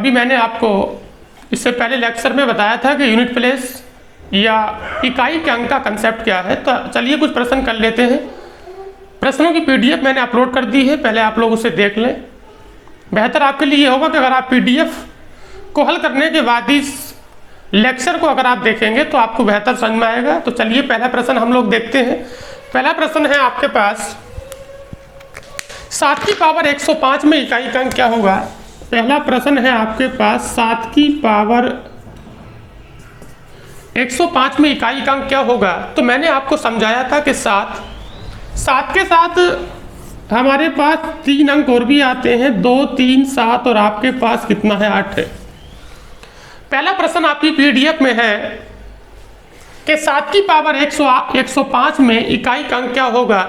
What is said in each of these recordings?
अभी मैंने आपको इससे पहले लेक्चर में बताया था कि यूनिट प्लेस या इकाई के अंक का कंसेप्ट क्या है। तो चलिए कुछ प्रश्न कर लेते हैं। प्रश्नों की पीडीएफ मैंने अपलोड कर दी है, पहले आप लोग उसे देख लें। बेहतर आपके लिए ये होगा कि अगर आप पीडीएफ को हल करने के बाद इस लेक्चर को अगर आप देखेंगे तो आपको बेहतर समझ में आएगा। तो चलिए पहला प्रश्न हम लोग देखते हैं। पहला प्रश्न है आपके पास 7 की पावर 105 में इकाई का अंक क्या होगा। पहला प्रश्न है आपके पास 7 की पावर 105 में इकाई का अंक क्या होगा। तो मैंने आपको समझाया था कि 7 के साथ हमारे पास 3 अंक और भी आते हैं, 2, 3, 7 और आपके पास कितना है 8 है। पहला प्रश्न आपकी पीडीएफ में है कि 7 की पावर 105 में इकाई का अंक क्या होगा।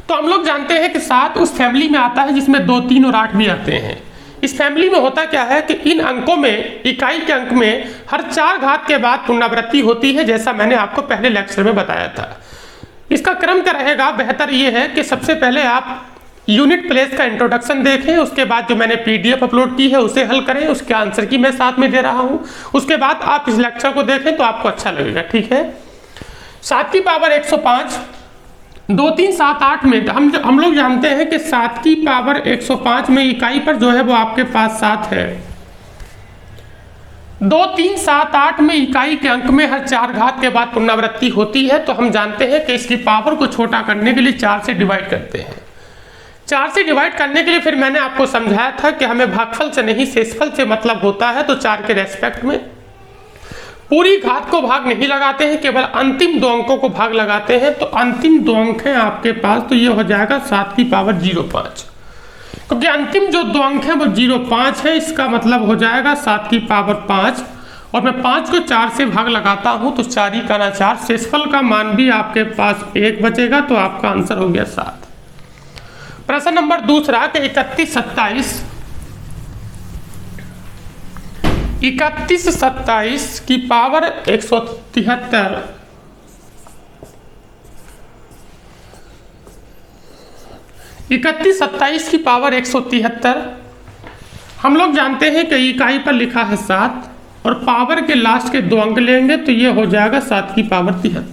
तो हम लोग जानते हैं कि 7 उस फैमिली में आता है जिसमें 2, 3 और 8 भी आते हैं। इस फैमिली में होता क्या है कि इन अंकों में, इकाई के अंक में हर 4 घात के बाद पुनरावृत्ति होती है, जैसा मैंने आपको पहले लेक्चर में बताया था। इसका क्रम क्या रहेगा। बेहतर ये है कि सबसे पहले आप यूनिट प्लेस का इंट्रोडक्शन देखें, उसके बाद जो मैंने पीडीएफ अपलोड की है उसे हल करें, उसके आंसर की मैं साथ में दे रहा हूं। उसके बाद आप इस लेक्चर को देखें तो आपको अच्छा लगेगा, ठीक है। 7 की पावर 105 2, 3, 7, 8 में हम लोग जानते हैं कि 7 की पावर 105 में इकाई पर जो है वो आपके पास 7 है। 2, 3, 7, 8 में इकाई के अंक में हर 4 घात के बाद पुनरावृत्ति होती है। तो हम जानते हैं कि इसकी पावर को छोटा करने के लिए 4 से डिवाइड करते हैं। 4 से डिवाइड करने के लिए फिर मैंने आपको समझाया था कि हमें भागफल से नहीं शेषफल से मतलब होता है। तो 4 के रेस्पेक्ट में पूरी घात को भाग नहीं लगाते हैं, केवल अंतिम 2 अंकों को भाग लगाते हैं। तो अंतिम 2 अंक हैं आपके पास, तो ये हो जाएगा 7 की पावर 05, क्योंकि अंतिम जो 2 अंक हैं वो 05 है। इसका मतलब हो जाएगा 7 की पावर 5 और मैं 5 को 4 से भाग लगाता हूं तो 4 ही का 4, शेषफल का मान भी आपके पास 1 बचेगा। तो आपका आंसर हो गया 7। प्रश्न नंबर दूसरा कि 3127 की पावर 173 3127 की पावर 173 हम लोग जानते हैं कि इकाई पर लिखा है 7 और पावर के लास्ट के 2 अंक लेंगे तो ये हो जाएगा 7 की पावर 73।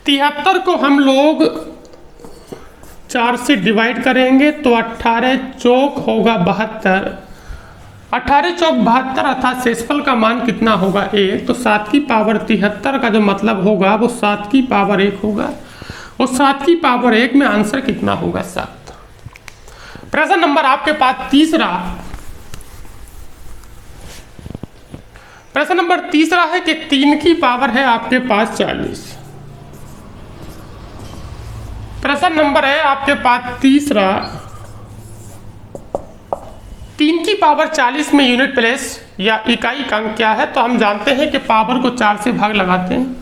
73 को हम लोग 4 से डिवाइड करेंगे तो 18 चौक होगा 72, 18 चौक 72 अर्थात शेषफल का मान कितना होगा 1। तो 7 की पावर 73 का जो मतलब होगा वो 7 की पावर 1 होगा और 7 की पावर 1 में आंसर कितना होगा 7। प्रश्न नंबर आपके पास तीसरा। प्रश्न नंबर तीसरा है कि 3 की पावर है आपके पास 40। प्रश्न नंबर है आपके पास तीसरा। 3 की पावर 40 में यूनिट प्लेस या इकाई का अंक क्या है। तो हम जानते हैं कि पावर को 4 से भाग लगाते हैं।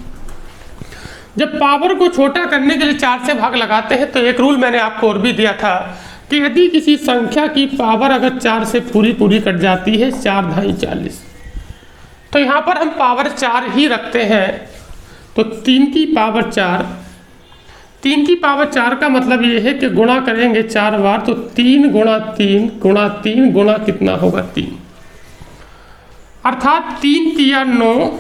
जब पावर को छोटा करने के लिए 4 से भाग लगाते हैं तो एक रूल मैंने आपको और भी दिया था कि यदि किसी संख्या की पावर अगर 4 से पूरी कट जाती है, 4 ढाई 40, तो यहाँ पर हम पावर 4 ही रखते हैं। तो 3 की पावर 4, 3 की पावर 4 का मतलब ये है कि गुणा करेंगे 4 बार तो 3 गुणा 3 गुणा 3 गुणा कितना होगा 3, अर्थात 3 तिया 9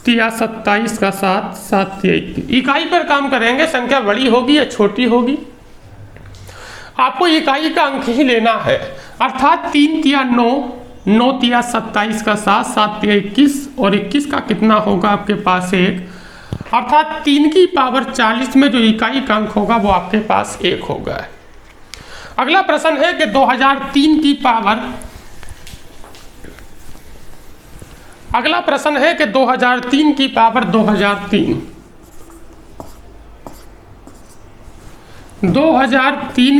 तिया 27 का 7, 7 तिया 21। इकाई पर काम करेंगे, संख्या बड़ी होगी या छोटी होगी आपको इकाई का अंक ही लेना है। अर्थात 3 तिया 9, 9 तिया 27 का 7, 7 तिया 21 और 21 का कितना होगा आपके पास 1, अर्थात 3 की पावर 40 में जो इकाई का अंक होगा वो आपके पास 1 होगा। अगला प्रश्न है कि 2003 की पावर, अगला प्रश्न है कि 2003 की पावर 2003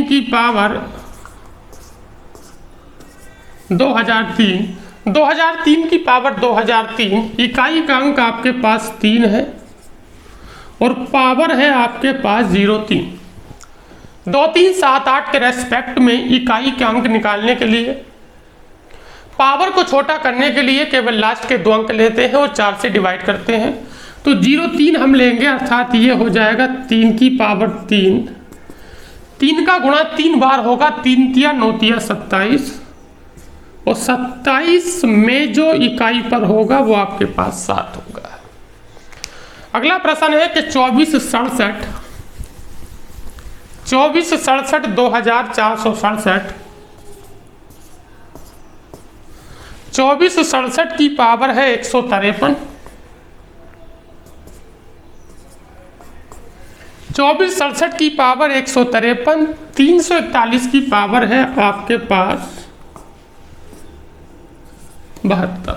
की पावर 2003 की पावर 2003 इकाई का अंक आपके पास 3 है और पावर है आपके पास 03। 2, 3, 7, 8 के रेस्पेक्ट में इकाई के अंक निकालने के लिए पावर को छोटा करने के लिए केवल लास्ट के 2 अंक लेते हैं और 4 से डिवाइड करते हैं। तो 03 हम लेंगे, अर्थात ये हो जाएगा 3 की पावर 3, 3 का गुणा 3 बार होगा, 3 तिया 9 तिया 27 और 27 में जो इकाई पर होगा वो आपके पास 7 होगा। अगला प्रश्न है कि 2467 2467 2467 की पावर है 153, 2467 की पावर 153, 341 की पावर है आपके पास 72।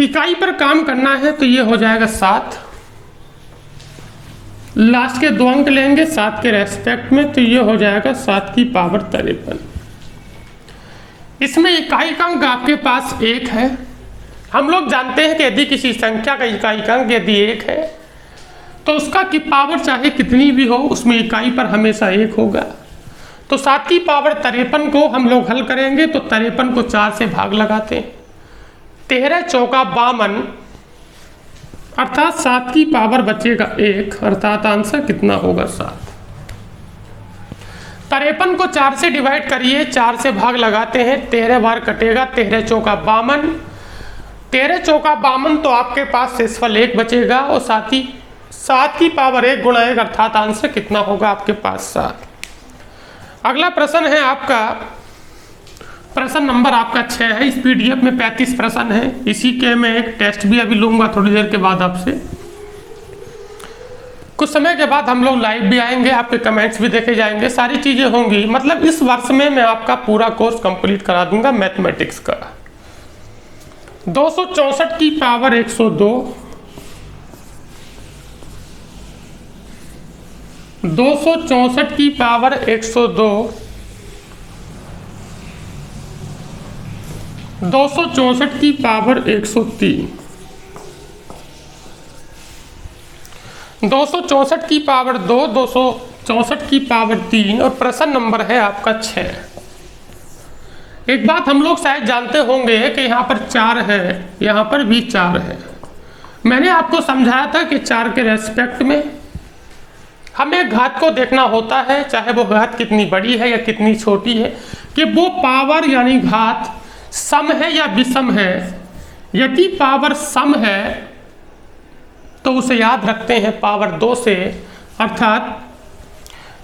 इकाई पर काम करना है तो ये हो जाएगा 7, लास्ट के 2 अंक लेंगे 7 के रेस्पेक्ट में, तो ये हो जाएगा 7 की पावर 53। इसमें इकाई का अंक आपके पास 1 है। हम लोग जानते हैं कि यदि किसी संख्या का इकाई का अंक यदि 1 है तो उसका की पावर चाहे कितनी भी हो उसमें इकाई पर हमेशा 1 होगा। तो 7 की पावर 53 को हम लोग हल करेंगे तो 53 को 4 से भाग लगाते हैं, 13 चौका 52, अर्थात 7 की पावर बचेगा 1, अर्थात आंसर कितना होगा 7। 53 को 4 से डिवाइड करिए, 4 से भाग लगाते हैं, 13 बार कटेगा, 13 चौका 52, 13 चौका 52 तो आपके पास शेषफल 1 बचेगा और साथ ही 7 की पावर 1 गुणा 1, अर्थात आंसर कितना होगा आपके पास 7। अगला प्रश्न है आपका प्रश्न नंबर आपका 6 है। इस पीडीएफ में 35 प्रश्न है। इसी के मैं एक टेस्ट भी अभी लूंगा थोड़ी देर के बाद आपसे। कुछ समय के बाद हम लोग लाइव भी आएंगे, आपके कमेंट्स भी देखे जाएंगे, सारी चीजें होंगी। मतलब इस वर्ष में मैं आपका पूरा कोर्स कंप्लीट करा दूंगा मैथमेटिक्स का। 264 की पावर 102, 264 की पावर 102, 264 की पावर 103, 264 की पावर 2, 264 की पावर 3 और प्रश्न नंबर है आपका 6। एक बात हम लोग शायद जानते होंगे कि यहाँ पर 4 है, यहाँ पर भी 4 है। मैंने आपको समझाया था कि 4 के रेस्पेक्ट में हमें घात को देखना होता है, चाहे वो घात कितनी बड़ी है या कितनी छोटी है, कि वो पावर यानी घात सम है या विषम है। यदि पावर सम है तो उसे याद रखते हैं पावर 2 से, अर्थात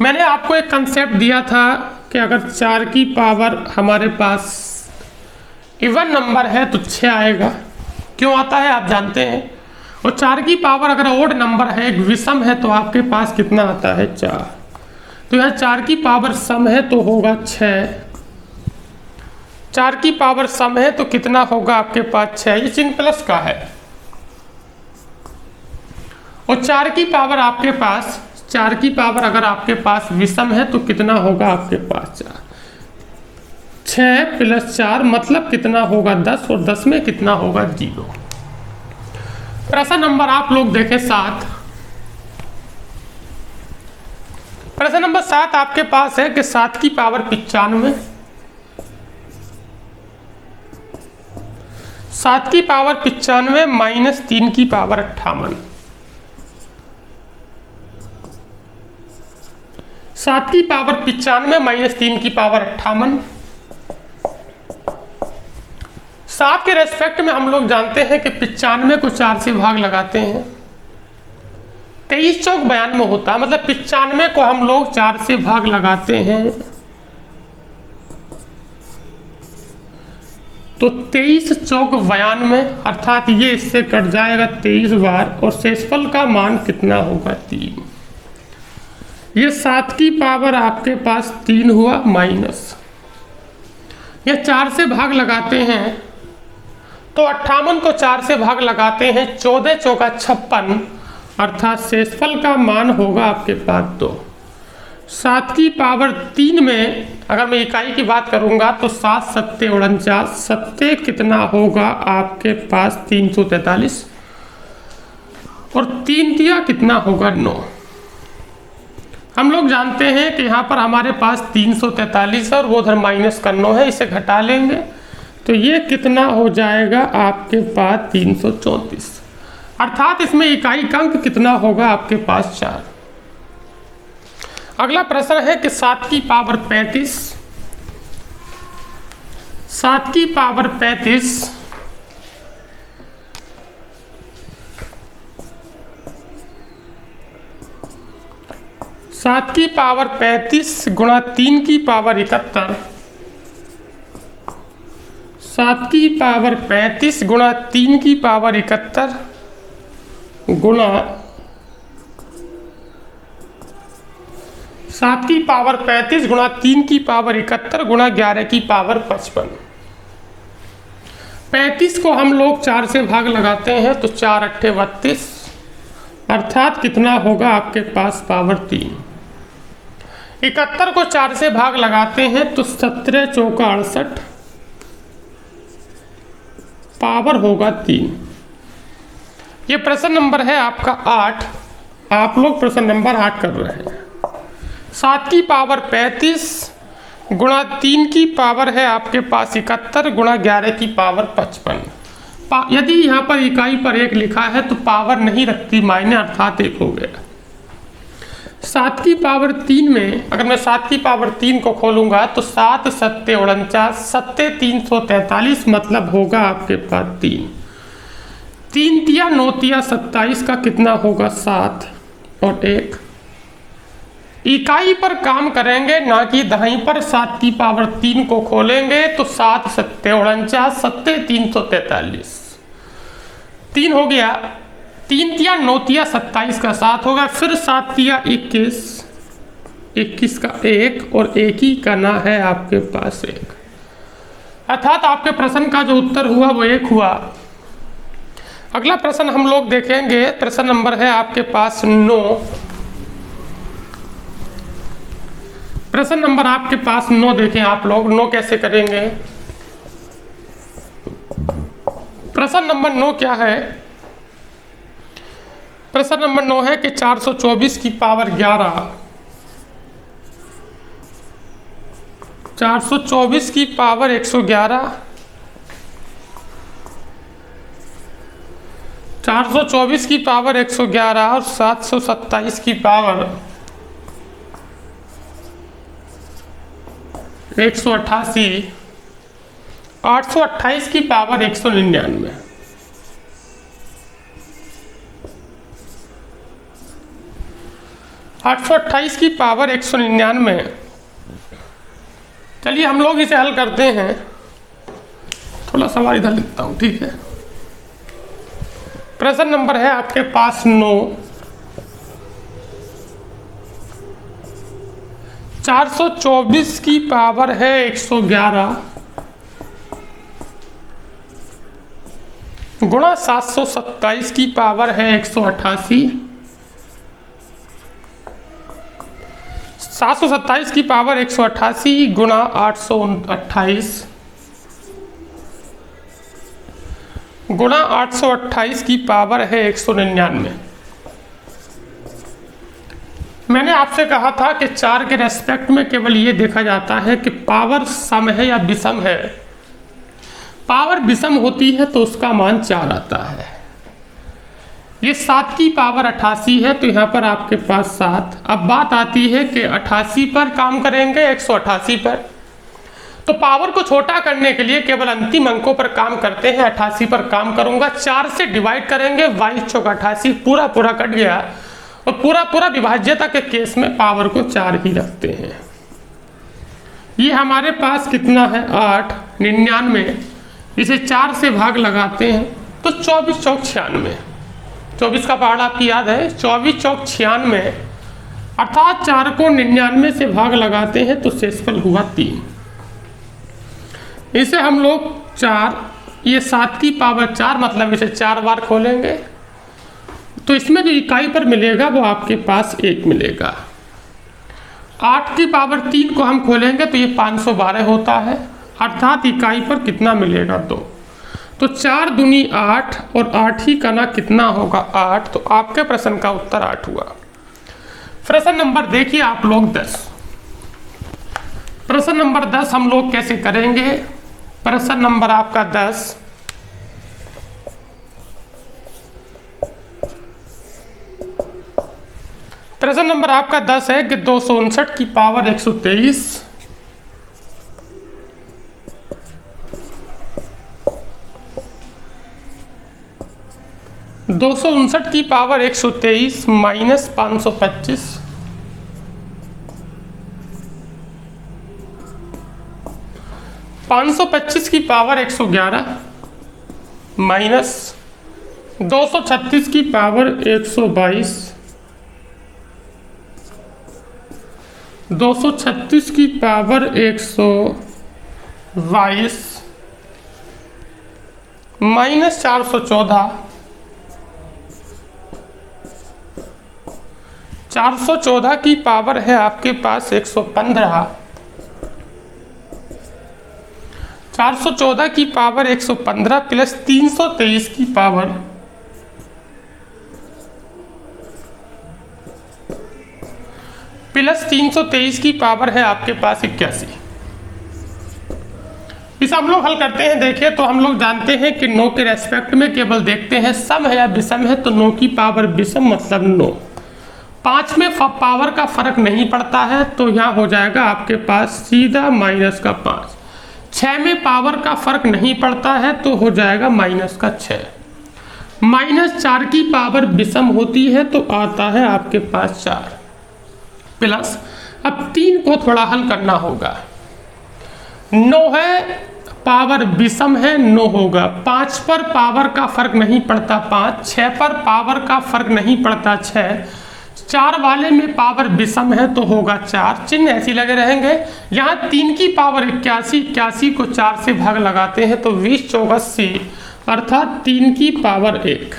मैंने आपको एक कंसेप्ट दिया था कि अगर 4 की पावर हमारे पास इवन नंबर है तो 6 आएगा। क्यों आता है आप जानते हैं। और 4 की पावर अगर ओड नंबर है, एक विषम है, तो आपके पास कितना आता है 4। तो यहाँ 4 की पावर सम है तो होगा 6, 4 की पावर सम है तो कितना होगा आपके पास 6। ये चिन्ह प्लस का है। और 4 की पावर आपके पास, 4 की पावर अगर आपके पास विषम है तो कितना होगा आपके पास 4। 6 + 4 मतलब कितना होगा 10 और 10 में कितना होगा 0। प्रश्न नंबर आप लोग देखें 7। प्रश्न नंबर 7 आपके पास है कि 7 की पावर 95, 7 की पावर 95 - 3 की पावर 58, 7 की पावर 95 - 3 की पावर 58। 7 के रेस्पेक्ट में हम लोग जानते हैं कि 95 को 4 से भाग लगाते हैं, 23 चौक 92 होता है। मतलब 95 को हम लोग 4 से भाग लगाते हैं तो 23 चौक 92, अर्थात ये इससे कट जाएगा 23 बार और शेषफल का मान कितना होगा 3। ये 7 की पावर आपके पास 3 हुआ माइनस, ये 4 से भाग लगाते हैं तो 58 को 4 से भाग लगाते हैं, 14 चौका 56, अर्थात शेषफल का मान होगा आपके पास 2। 7 की पावर 3 में अगर मैं इकाई की बात करूंगा तो 7 × 7 = 49, 7 कितना होगा आपके पास 343 और 3 दिया कितना होगा 9। हम लोग जानते हैं कि यहाँ पर हमारे पास 343 और वो उधर माइनस का 9 है, इसे घटा लेंगे तो ये कितना हो जाएगा आपके पास 334, अर्थात इसमें इकाई का अंक कितना होगा आपके पास 4। अगला प्रश्न है कि 7 की पावर 35, 7 की पावर 35 7 की पावर 35 गुणा 3 की पावर 71, 7 की पावर 35 गुणा 3 की पावर 71 गुणा 7 की पावर 35 गुणा 3 की पावर 71 गुणा 11 की पावर 55। 35 को हम लोग 4 से भाग लगाते हैं तो 4 अट्ठे 32, अर्थात कितना होगा आपके पास पावर 3। 71 को 4 से भाग लगाते हैं तो 17 चौका 68, पावर होगा 3। ये प्रश्न नंबर है आपका 8। आप लोग प्रश्न नंबर 8 कर रहे हैं। 7 की पावर 35 गुणा 3 की पावर है आपके पास 71 गुणा 11 की पावर 55। यदि यहाँ पर इकाई पर 1 लिखा है तो पावर नहीं रखती मायने, अर्थात 1 हो गया। 7 की पावर 3 में अगर मैं 7 की पावर 3 को खोलूंगा तो 7 सत्ते 49, सत्ते 343, मतलब होगा आपके पास 3। 3 तिया 9 तिया 27 का कितना होगा 7 और 1। इकाई पर काम करेंगे ना कि दहाई पर। 7 की पावर 3 को खोलेंगे तो 7 सत्ते 49, सत्ते 343, 3 हो गया। 3 तिया 9 तिया 27 का 7 होगा, फिर 7 तिया 21, 21 का 1 और 1 ही करना है आपके पास 1, अर्थात आपके प्रश्न का जो उत्तर हुआ वो 1 हुआ। अगला प्रश्न हम लोग देखेंगे। प्रश्न नंबर है आपके पास 9। प्रश्न नंबर आपके पास 9 देखें आप लोग। 9 कैसे करेंगे? प्रश्न नंबर 9 क्या है? प्रश्न नंबर 9 है कि 424 की पावर 11, 424 की पावर 111, 424 की पावर 111 और 727 की पावर 188, 828 की पावर 199। आठ सौ 28 की पावर 199। चलिए हम लोग इसे हल करते हैं। थोड़ा सवाल इधर लिखता हूं, ठीक है। प्रश्न नंबर है आपके पास 9। 424 की पावर है 111 गुणा 727 की पावर है 188, 727 की पावर 188 गुणा 828 गुणा 828 की पावर है 199। मैंने आपसे कहा था कि 4 के रेस्पेक्ट में केवल ये देखा जाता है कि पावर सम है या विषम है। पावर विषम होती है तो उसका मान 4 आता है। ये 7 की पावर 88 है तो यहाँ पर आपके पास 7। अब बात आती है कि 88 पर काम करेंगे, 188 पर। तो पावर को छोटा करने के लिए केवल अंतिम अंकों पर काम करते हैं। 88 पर काम करूंगा, 4 से डिवाइड करेंगे, 22 चौक 88, पूरा पूरा कट गया। और पूरा पूरा विभाज्यता के केस में पावर को 4 ही रखते हैं। ये हमारे पास कितना है 8, 99। इसे 4 से भाग लगाते हैं तो 24 चौक 96। 24 का पहाड़ आपकी याद है, 24 चौक 96, अर्थात 4 को 99 से भाग लगाते हैं तो शेषफल हुआ 3। इसे हम लोग 4, ये 7 की पावर 4, मतलब इसे 4 बार खोलेंगे तो इसमें जो इकाई पर मिलेगा वो आपके पास 1 मिलेगा। 8 की पावर 3 को हम खोलेंगे तो ये 512 होता है, अर्थात इकाई पर कितना मिलेगा 2। तो 4 दूनी 8 और 8 ही का ना कितना होगा 8। तो आपके प्रश्न का उत्तर 8 हुआ। प्रश्न नंबर देखिए आप लोग 10। प्रश्न नंबर 10 हम लोग कैसे करेंगे? प्रश्न नंबर आपका 10। प्रश्न नंबर आपका 10 है कि 259 की पावर 123, 259 की पावर 123 माइनस 525, 525 की पावर 111 माइनस 236 की पावर 122, 236 की पावर 122 माइनस 414, 414 की पावर है आपके पास 115, 414 की पावर 115 प्लस 323 की पावर प्लस 323 की पावर है आपके पास 81। इसे हम लोग हल करते हैं। देखिए तो हम लोग जानते हैं कि 9 के रेस्पेक्ट में केवल देखते हैं सम है या विषम है, तो 9 की पावर विषम मतलब 9। 5 में पावर का फर्क नहीं पड़ता है तो यहाँ हो जाएगा आपके पास सीधा माइनस का 5। 6 में पावर का फर्क नहीं पड़ता है तो हो जाएगा माइनस का 6। -4 की पावर विषम होती है तो आता है आपके पास 4 प्लस, अब 3 को थोड़ा हल करना होगा। 9 है पावर विषम है 9 होगा, 5 पर पावर का फर्क नहीं पड़ता 5, 6 पर पावर का फर्क नहीं पड़ता 6, 4 वाले में पावर विषम है तो होगा 4, चिन्ह ऐसे लगे रहेंगे। यहाँ 3 की पावर 81, 81 को 4 से भाग लगाते हैं तो 20 चौक 80 अर्थात 3 की पावर 1।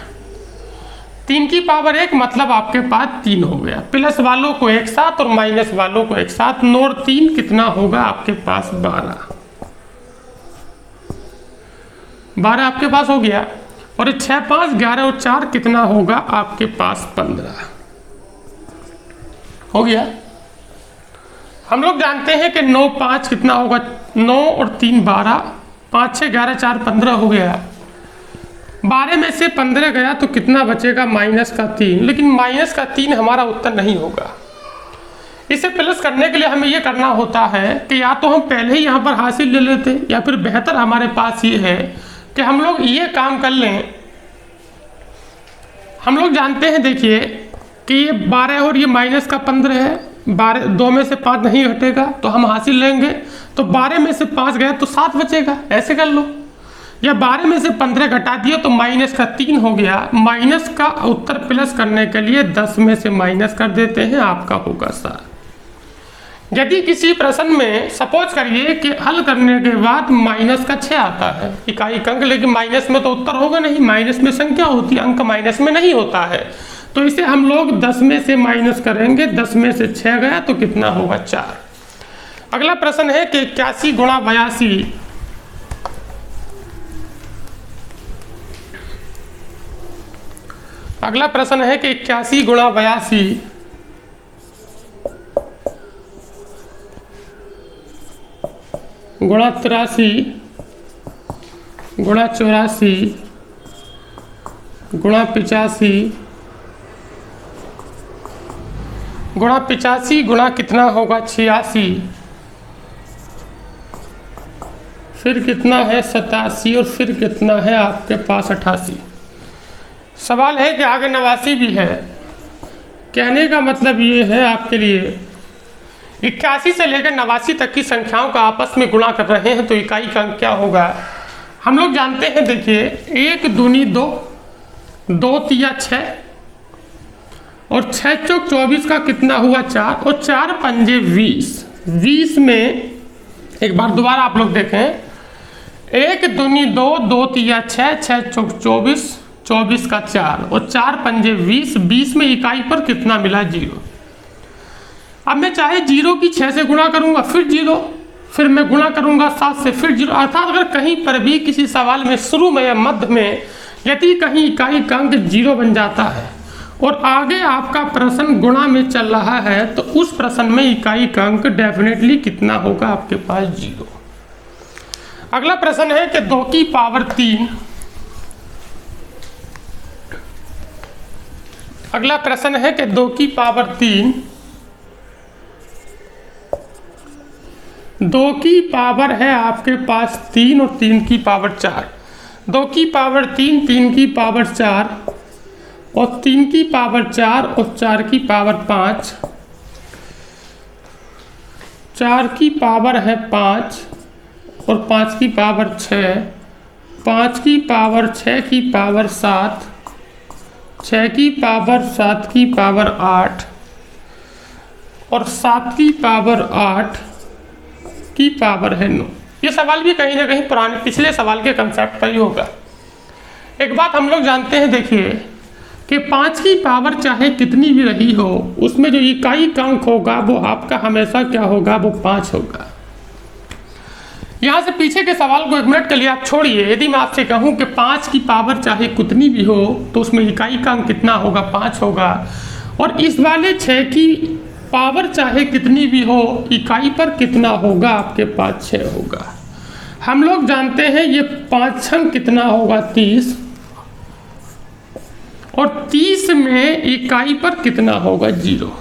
3 की पावर 1 मतलब आपके पास 3 हो गया, प्लस वालों को एक साथ और माइनस वालों को एक साथ, 9 और 3 कितना होगा आपके पास 12। 12 आपके पास हो गया, और 6 5 11 और 4 कितना होगा आपके पास 15 हो गया। हम लोग जानते हैं कि 9 5 कितना होगा, 9 और 3 12, 5 6 11 4 15 हो गया। 12 में से 15 गया तो कितना बचेगा माइनस का 3, लेकिन माइनस का 3 हमारा उत्तर नहीं होगा। इसे प्लस करने के लिए हमें यह करना होता है कि या तो हम पहले ही यहाँ पर हासिल ले लेते, या फिर बेहतर हमारे पास ये है कि हम लोग ये काम कर लें। हम लोग जानते हैं देखिए कि ये 12 और ये माइनस का 15 है, 12 2 में से 5 नहीं घटेगा तो हम हासिल लेंगे, तो 12 में से 5 गया तो 7 बचेगा, ऐसे कर लो। या 12 में से 15 घटा दिया तो माइनस का 3 हो गया। माइनस का उत्तर प्लस करने के लिए 10 में से माइनस कर देते हैं, आपका होगा 7। यदि किसी प्रश्न में सपोज करिए कि हल करने के बाद माइनस का 6 आता है इकाई अंक, लेकिन माइनस में तो उत्तर होगा नहीं, माइनस में संख्या होती है, अंक माइनस में नहीं होता है, तो इसे हम लोग 10 में से माइनस करेंगे। 10 में से 6 गया तो कितना होगा 4। अगला प्रश्न है कि 81 गुणा 82, अगला प्रश्न है कि 81 गुणा 82 गुणा 83 गुणा 84 गुणा 85 गुणा 85 गुणा कितना होगा 86, फिर कितना है 87 और फिर कितना है आपके पास 88। सवाल है कि आगे 89 भी है। कहने का मतलब ये है आपके लिए 81 से लेकर 89 तक की संख्याओं का आपस में गुणा कर रहे हैं तो इकाई का अंक क्या होगा। हम लोग जानते हैं देखिए 1 दूनी 2, 2 तिया 6 और 6 चौक 24 का कितना हुआ 4 और 4 पंजे 20। 20 में एक बार दोबारा आप लोग देखें, 1 दूनी 2, 2 तिया 6, 6 चौक 24, 24 का 4 और 4 पंजे 20। 20 में इकाई पर कितना मिला 0। अब मैं चाहे 0 की 6 से गुणा करूंगा फिर 0, फिर मैं गुणा करूंगा 7 से फिर 0। अर्थात अगर कहीं पर भी किसी सवाल में शुरू में या मध्य में यदि कहीं इकाई का अंक 0 बन जाता है और आगे आपका प्रश्न गुणा में चल रहा है तो उस प्रश्न में इकाई का अंक डेफिनेटली कितना होगा आपके पास 0। अगला प्रश्न है कि 2 की पावर 3, अगला प्रश्न है कि 2 की पावर 3, 2 की पावर है आपके पास 3 और 3 की पावर 4। 2 की पावर 3, 3 की पावर 4 और 3 की पावर 4 और 4 की पावर 5, 4 की पावर है 5 और 5 की पावर 6, 5 की पावर 6 की पावर 7, 6 की पावर 7 की पावर 8 और 7 की पावर 8 की पावर है 9। ये सवाल भी कहीं ना कहीं पुराने पिछले सवाल के कंसेप्ट पर ही होगा। एक बात हम लोग जानते हैं, देखिए कि 5 की पावर चाहे कितनी भी रही हो, उसमें जो इकाई अंक होगा वो आपका हमेशा क्या होगा, वो 5 होगा। यहाँ से पीछे के सवाल को 1 मिनट के लिए आप छोड़िए। यदि मैं आपसे कहूँ कि 5 की पावर चाहे कितनी भी हो तो उसमें इकाई का अंक कितना होगा, 5 होगा। और इस वाले 6 की पावर चाहे कितनी भी हो, इकाई पर कितना होगा, आपके पास 6 होगा। हम लोग जानते हैं ये 5 अंक कितना होगा, 30, और 30 में इकाई पर कितना होगा, 0।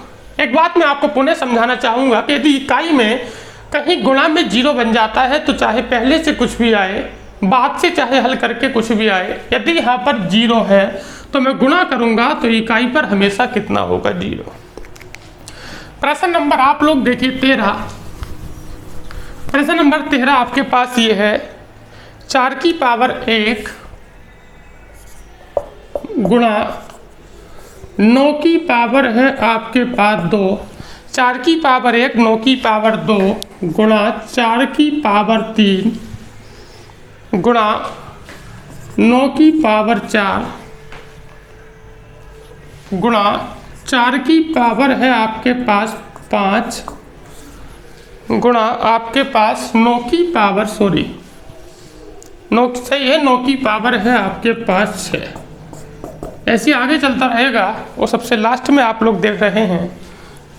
एक बात मैं आपको पुनः समझाना चाहूँगा कि यदि इकाई में कहीं गुणा में 0 बन जाता है तो चाहे पहले से कुछ भी आए, बाद से चाहे हल करके कुछ भी आए, यदि यहाँ पर 0 है तो मैं गुणा करूँगा तो इकाई पर हमेशा कितना होगा, 0। प्रश्न नंबर आप लोग देखिए 13। प्रश्न नंबर 13 आपके पास ये है, 4 की पावर 1 गुणा 9 की पावर है आपके पास 2, 4 की पावर 1 9 की पावर 2 गुणा 4 की पावर 3 गुणा 9 की पावर 4 गुणा 4 की पावर है आपके पास 5 गुणा आपके पास 9 की पावर 9 सही है, 9 की पावर है आपके पास 6। ऐसे आगे चलता रहेगा। और सबसे लास्ट में आप लोग देख रहे हैं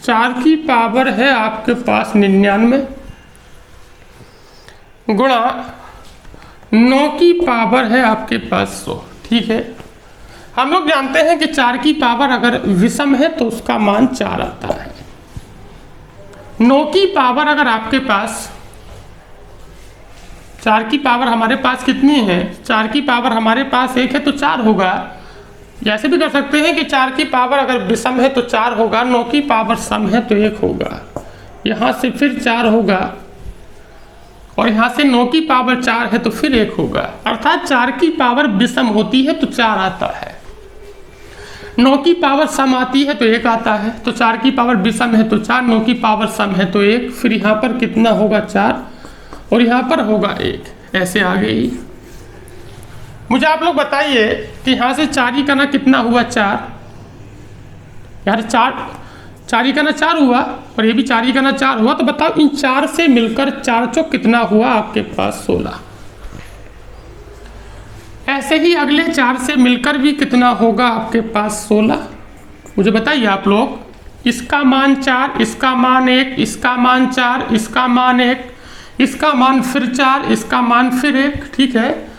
4 की पावर है आपके पास 99 गुणा 9 की पावर है आपके पास 100। ठीक है, हम लोग जानते हैं कि 4 की पावर अगर विषम है तो उसका मान 4 आता है। 9 की पावर अगर आपके पास 4 की पावर हमारे पास कितनी है, 4 की पावर हमारे पास 1 है तो 4 होगा। ऐसे भी कर सकते हैं कि 4 की पावर अगर विषम है तो 4 होगा, 9 की पावर सम है तो 1 होगा, यहाँ से फिर 4 होगा और यहाँ से 9 की पावर 4 है तो फिर 1 होगा। अर्थात 4 की पावर विषम होती है तो 4 आता है, 9 की पावर सम आती है तो 1 आता है। तो 4 की पावर विषम है तो 4, 9 की पावर सम है तो 1, फिर यहाँ पर कितना होगा 4 और यहाँ पर होगा 1। ऐसे आ गई। मुझे आप लोग बताइए कि यहाँ से 4 ही करना कितना हुआ, 4 यार 4 ही करना 4 हुआ और ये भी 4 ही करना 4 हुआ। तो बताओ इन 4 से मिलकर 4 चौक कितना हुआ आपके पास, 16। ऐसे ही अगले 4 से मिलकर भी कितना होगा आपके पास, 16। मुझे बताइए आप लोग, इसका मान 4, इसका मान 1, इसका मान 4, इसका मान 1, इसका मान फिर 4, इसका मान फिर 1। ठीक है,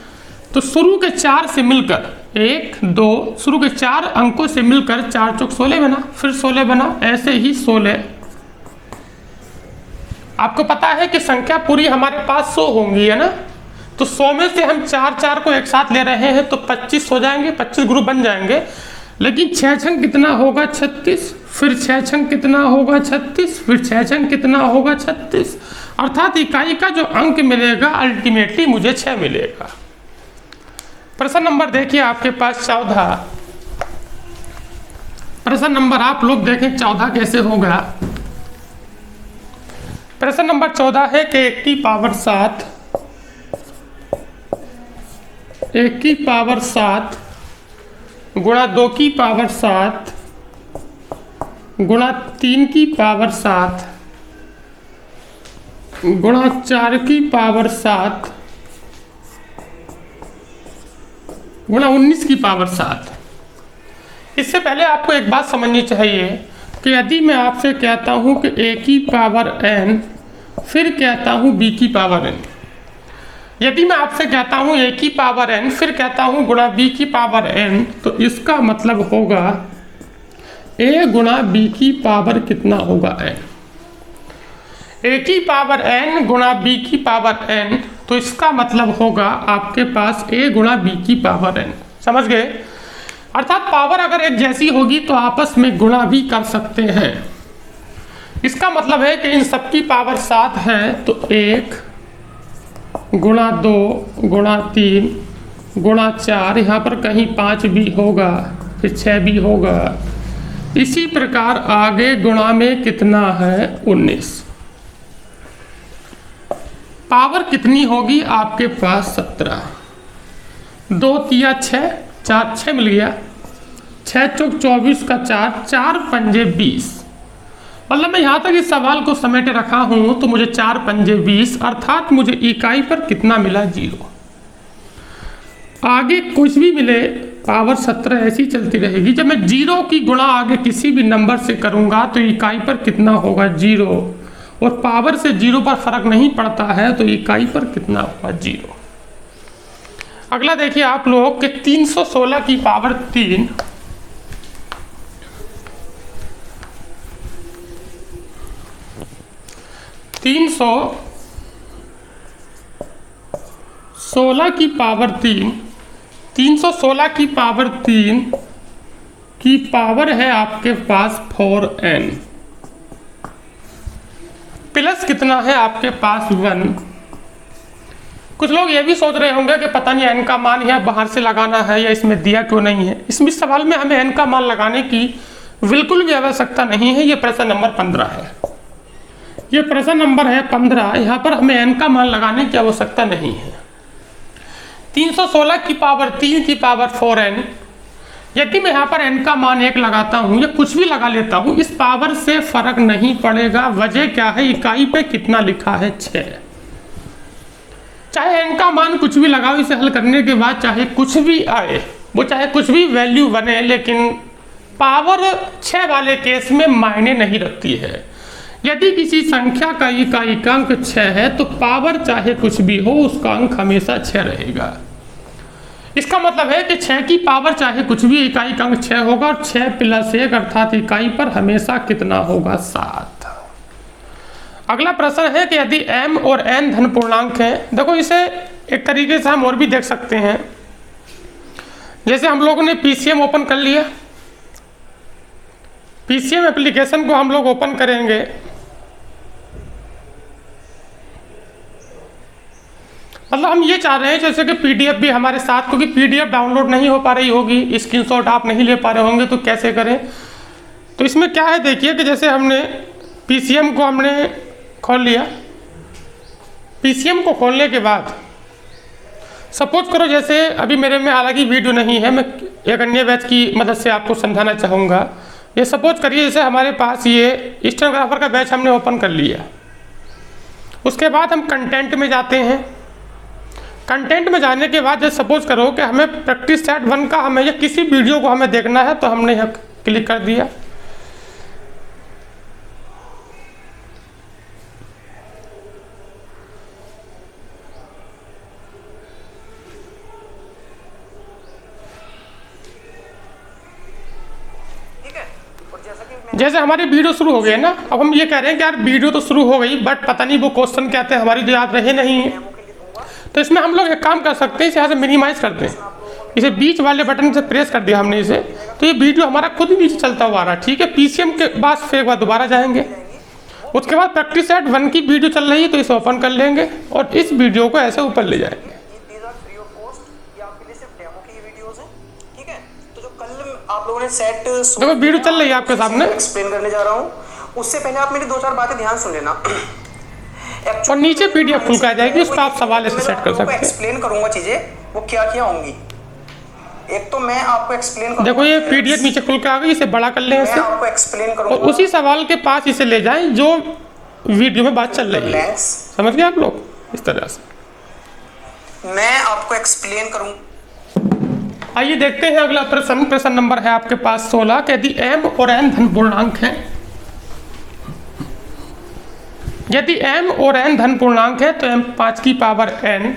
तो शुरू के 4 से मिलकर 1 2 शुरू के 4 अंकों से मिलकर 4 चौक 16 बना, फिर 16 बना, ऐसे ही 16। आपको पता है कि संख्या पूरी हमारे पास 100 होंगी, है ना। तो 100 में से हम 4 को एक साथ ले रहे हैं तो 25 हो जाएंगे, 25 ग्रुप बन जाएंगे। लेकिन 6 छंग कितना होगा, 36, फिर 6 छंग कितना होगा, 36, फिर 6 छंग कितना होगा, 36। अर्थात इकाई का जो अंक मिलेगा अल्टीमेटली मुझे 6 मिलेगा। प्रश्न नंबर देखिए आपके पास 14। प्रश्न नंबर आप लोग देखें 14 कैसे होगा। प्रश्न नंबर 14 है कि 1 की पावर 7 गुणा 2 की पावर 7 गुणा 3 की पावर 7 गुणा 4 की पावर 7 गुणा 19 की पावर 7। इससे पहले आपको एक बात समझनी चाहिए कि यदि मैं आपसे कहता हूं कि a की पावर n फिर कहता हूं b की पावर n, यदि मैं आपसे कहता हूं a की पावर n फिर कहता हूं गुणा b की पावर n, तो इसका मतलब होगा a गुणा b की पावर कितना होगा n। a की पावर n गुणा b की पावर n, तो इसका मतलब होगा आपके पास a गुणा b की पावर n। समझ गए। अर्थात पावर अगर एक जैसी होगी तो आपस में गुणा भी कर सकते हैं। इसका मतलब है कि इन सबकी पावर 7 है, तो 1 गुणा 2 गुणा 3 गुणा 4, यहाँ पर कहीं 5 भी होगा, फिर 6 भी होगा। इसी प्रकार आगे गुणा में कितना है 19। पावर कितनी होगी आपके पास 17। 2 तिया 6, 4 6 मिल गया, 6 चौक 24 का 4, 4 पंजे 20। मतलब मैं यहाँ तक इस सवाल को समेटे रखा हूँ तो मुझे 4 पंजे 20, अर्थात मुझे इकाई पर कितना मिला 0। आगे कुछ भी मिले पावर 17 ऐसी चलती रहेगी। जब मैं 0 की गुणा आगे किसी भी नंबर से करूँगा तो इकाई पर कितना होगा 0, और पावर से 0 पर फर्क नहीं पड़ता है तो इकाई पर कितना होगा 0। अगला देखिए आप लोग कि 316 की पावर 3 316 की पावर 3 316 की पावर 3 की पावर है आपके पास 4n प्लस कितना है आपके पास 1। कुछ लोग ये भी सोच रहे होंगे कि पता नहीं n का मान यहाँ बाहर से लगाना है या इसमें दिया क्यों नहीं है। इसमें सवाल में हमें n का मान लगाने की बिल्कुल भी आवश्यकता नहीं है। ये प्रश्न नंबर 15 है, ये प्रश्न नंबर है 15। यहाँ पर हमें n का मान लगाने की आवश्यकता नहीं है। 316 की पावर 3 की पावर 4n, यदि मैं यहाँ पर n का मान 1 लगाता हूँ या कुछ भी लगा लेता हूँ, इस पावर से फर्क नहीं पड़ेगा। वजह क्या है, इकाई पे कितना लिखा है 6। चाहे n का मान कुछ भी लगाओ, इसे हल करने के बाद चाहे कुछ भी आए, वो चाहे कुछ भी वैल्यू बने, लेकिन पावर 6 वाले केस में मायने नहीं रखती है। यदि किसी संख्या का इकाई अंक 6 है तो पावर चाहे कुछ भी हो उसका अंक हमेशा 6 रहेगा। इसका मतलब है कि 6 की पावर चाहे कुछ भी इकाई का अंक 6 होगा, और 6 प्लस 1 अर्थात इकाई पर हमेशा कितना होगा 7। अगला प्रश्न है कि यदि m और n धन पूर्णांक है। देखो इसे एक तरीके से हम और भी देख सकते हैं। जैसे हम लोगों ने PCM ओपन कर लिया, PCM एप्लीकेशन को हम लोग ओपन करेंगे। मतलब हम ये चाह रहे हैं जैसे कि PDF भी हमारे साथ, क्योंकि PDF डाउनलोड नहीं हो पा रही होगी, स्क्रीनशॉट आप नहीं ले पा रहे होंगे, तो कैसे करें। तो इसमें क्या है देखिए कि जैसे हमने PCM को हमने खोल लिया। PCM को खोलने के बाद सपोज करो, जैसे अभी मेरे में हालांकि वीडियो नहीं है, मैं एक अन्य बैच की मदद से आपको समझाना चाहूँगा। ये सपोज करिए जैसे हमारे पास ये स्टेनोग्राफर का बैच हमने ओपन कर लिया। उसके बाद हम कंटेंट में जाते हैं। कंटेंट में जाने के बाद जैसे सपोज करो कि हमें प्रैक्टिस सेट 1 का हमें या किसी वीडियो को हमें देखना है, तो हमने यहाँ क्लिक कर दिया। जैसे हमारी वीडियो शुरू हो गई है ना, अब हम ये कह रहे हैं कि यार वीडियो तो शुरू हो गई, बट पता नहीं वो क्वेश्चन क्या थे, हमारी तो याद रहे नहीं है। तो इसमें हम लोग एक काम कर सकते हैं, इसे यहाँ से मिनिमाइज कर दें। इसे बीच वाले बटन से प्रेस कर दिया हमने इसे, तो ये वीडियो हमारा खुद ही नीचे चलता हुआ आ रहा है। ठीक है, PCM के बाद फिर एक बार दोबारा जाएंगे। उसके बाद प्रैक्टिस सेट 1 की वीडियो चल रही है, तो इसे ओपन कर लेंगे और इस वीडियो को ऐसे ऊपर ले जाएंगे। आप लोगों ने सेट देखो वीडियो चल रही है आपके सामने, एक्सप्लेन करने जा रहा हूँ। उससे पहले आप मेरी 2-4 बातें ध्यान सुन लेना। और नीचे PDF खुल कर जाएगी, उस पर आप सवाल ऐसे सेट कर सकते हैं। एक्सप्लेन करूंगा चीजें, वो क्या क्या होंगी। एक तो मैं आपको एक्सप्लेन करूंगा। देखो ये PDF नीचे खुल के आ गई, इसे बड़ा कर लें इसे, आपको एक्सप्लेन करूंगा और उसी सवाल के पास इसे ले जाएं जो वीडियो में बात चल रही है। समझ गए आप लोग, इस तरह से मैं आपको एक्सप्लेन करूंगा। आइए देखते हैं अगला प्रश्न। प्रश्न नंबर है आपके पास 16 कि यदि m और n धन पूर्णांक है, यदि m और n धन पूर्णांक है तो m 5 की पावर n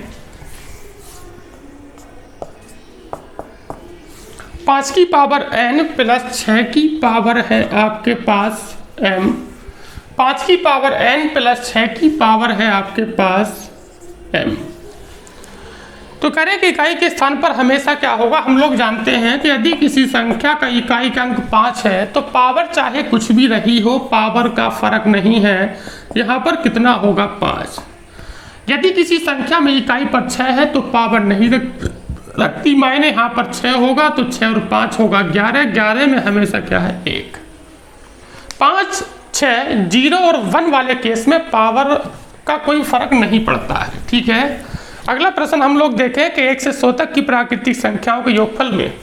5 की पावर n प्लस 6 की पावर है आपके पास m, 5 की पावर n प्लस 6 की पावर है आपके पास m। तो तो करें कि इकाई के स्थान पर हमेशा क्या होगा, हम लोग जानते हैं कि यदि किसी संख्या का इकाई का अंक 5 है तो पावर चाहे कुछ भी रही हो, पावर का फर्क नहीं है, यहाँ पर कितना होगा 5। यदि किसी संख्या में इकाई पर 6 है तो पावर नहीं रखती मायने, यहाँ पर 6 होगा तो 6 और 5 होगा 11, 11 में हमेशा क्या है 1। 5, 6, 0 और 1 वाले केस में पावर का कोई फर्क नहीं पड़ता है, ठीक है। अगला प्रश्न हम लोग देखें कि 1 से 100 तक की प्राकृतिक संख्याओं के योगफल में